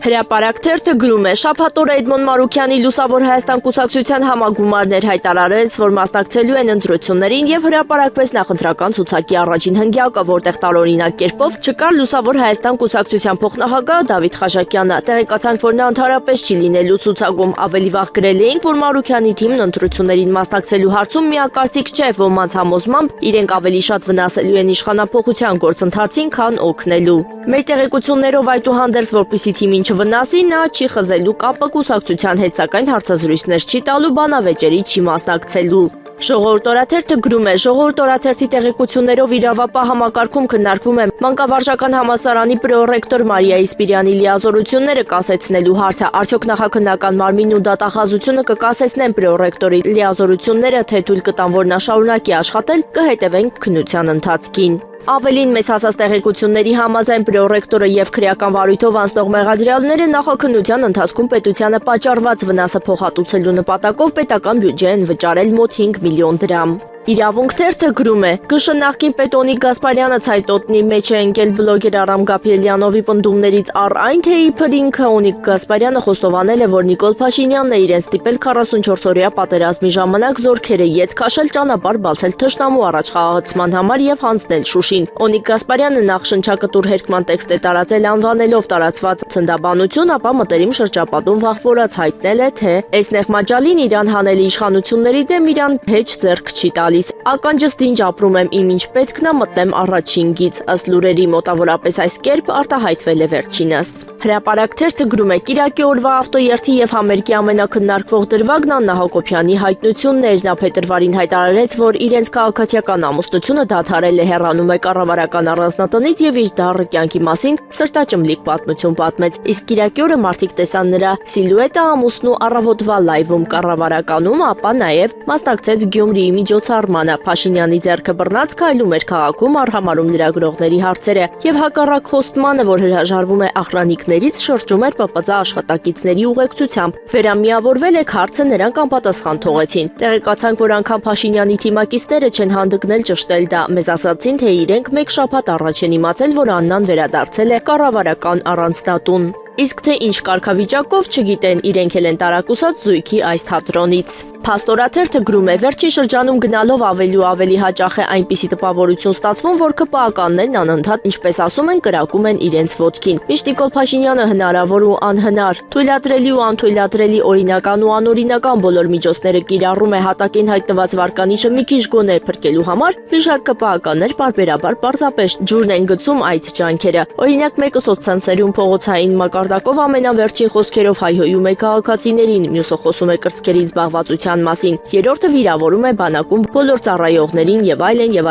Հրապարակ թերթը գրում է, շաբաթօրը Էդմոն Մարուքյանի Լուսավոր Հայաստան կուսակցության համագումարներ հայտարարեց, որ մասնակցելու են ընտրություններին եւ հրապարակվեց նախընտրական ցուցակի առաջին հնգյակը, որտեղ տարօրինակ կերպով չկար Լուսավոր Հայաստան կուսակցության փոխնախագահ Դավիթ Խաչակյանը։ Տեղեկացանք, որ նա ընդհանրապես չի լինելու ցուցակում, ավելի վաղ գրել էինք, որ Մարուքյանի թիմն ընտրություններին մասնակցելու հարցում միակարծիք չէ, ոմանց համոզմամբ իրենք ավելի շատ վնասելու են իշխանափոխության գործընթացին, քան օգնելու։ Մեր տեղեկություններով այդուհանդերձ, որպեսզի թիմին չվնասի, նա չի խզելու կապը կուսակցության հետ, սակայն հարցազրույցներ չի տալու, բանավեճերի չի մասնակցելու։ Ժողովուրդ օրաթերթը գրում է, Ժողովուրդ օրաթերթի տեղեկություններով իրավապահ համակարգում քննարկվում է մանկավարժական համալսարանի պրոռեկտոր Մարիայի Սպիրյանի լիազորությունները կասեցնելու հարցը։ Արդյոք նախաքննական մարմինն ու դատախազությունը կկասեցնեն պրոռեկտորի լիազորությունները, թե թույլ կտան, որ նա շարունակի աշխատել, կհետևենք քննության ընթացքին։ Ավելին մեծ հասած տեղեկությունների համաձայն պրոռեկտորը եւ քրեական վարույթով անցնող մեղադրյալները նախաքննության ընթացքում պետությանը պատճառված վնասը փոխհատուցելու նպատակով պետական բյուջե են վճարել մոտ 5 միլիոն դրամ։ Իրավունք թերթը գրում է, ԿՇ նախկին պետ Օնիկ Գասպարյանը ցայտոտնի մեջ է ընկել բլոգեր Արամ Գաբրիելյանովի պնդումներից առ այն, թե իբր ինքը Օնիկ Գասպարյանը խոստովանել է, որ Նիկոլ Փաշինյանն է իրեն ստիպել 44-օրյա պատերազմի ժամանակ զորքերը ետ քաշել, ճանապարհ բացել թշնամու առաջ խաղաղացման համար եւ հանձնել Շուշին։ Օնիկ Գասպարյանը նախ շնչակտուր հերկման տեքստ է տարածել անվանելով տարածված ցնդաբանություն, ապա մտերիմ շրջապատում վախվորած հայտնել է, թե «Էսնեղ Մաջալին իրան հանելի իշխանությունների դեմ իրան հեչ ձեռք չի տալիս։ Ականջս դինջ ապրում եմ, իմ ինչ պետքն է մտնեմ առաջին գիծ», ըստ լուրերի մոտավորապես այս կերպ արտահայտվել է վերջինս։ Հրապարակ թերթը գրում է, Կիրակի օրվա ավտոերթի եւ համերգի ամենակննարկվող դրվագն Աննա Հակոբյանի հայտնություններն։ Նա փետրվարին հայտարարեց, որ իրենց քաղաքացիական ամուսնությունը դադարել է, հեռանում է կառավարական առանձնատնից եւ իր դառը կյանքի մասին սրտաճմլիկ պատմություն պատմեց։ Իսկ Կիրակի օրը մարդիկ տեսան նրա սիլուետը ամուսնու առավոտվա լայվում կառավարականում, ապա նաեւ մասնակցեց Գյումրիի միջոցառմանը։ Փաշինյանի ձեռքը բռնած քայլում էր քաղաքում, արհամարում լրագրողների հարցերը եւ հակառակ խոստմանը, որ հրաժարվում է ախրանիկներից, շրջում էր ՊՊԾ աշխատակիցների ուղեկցությամբ։ Վերամիավորվել եք հարցը նրանք անպատասխան թողեցին։ Տեղեկացանք, որ անգամ Փաշինյանի թիմակիցները չեն հանդգնել ճշտել դա։ Մեզ ասացին, թե իրենք մեկ շաբաթ առաջ են իմացել, որ Աննան վերադարձել է կառավարական առանձնատուն։ Իսկ թե ինչ կարգավիճակով չգիտեն, իրենք էլ են տարակուսած զույգի այս թատրոնից։ Փաստորաթերթը գրում է, վերջին շրջանում գնալով ավելի ու ավելի հաճախ է այնպիսի տպավորություն ստացվում, որ ԿՊԱ-կաններն անընդհատ, ինչպես ասում են, կրակում են իրենց ոտքին։ Միշտ Նիկոլ Փաշինյանը հնարավոր ու անհնար, թույլատրելի ու անթույլատրելի, օրինական ու անօրինական բոլոր միջոցները կիրառում է հատակին հայտնված վարկանիշը մի քիչ գոնե փրկելու համար, մի շարք ԿՊԱ-կաններ պարբերաբար պարզապես ջուրն են գցում այդ ջանքերը։ Օրինակ, մեկը սոցցանցերում փողոցային մակարդակով ամենավերջին խոսքերով հայհոյում է քաղաքացիներին, մյուսը խոսում է կրծքերի զբաղվածության մասին, երրորդը վիրավորում է բանակում բոլոր ծառայողներին եւ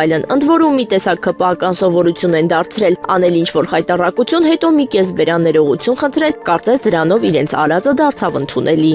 այլն, ընդ որում մի տեսակ ԿՊԱ-կան սովորություն են դարձրել անել ինչ-որ խայտառակություն, հետո մի կես բերան ներողություն խնդրել, կարծես դրանով իրենց արածը դարձավ ընդունելի։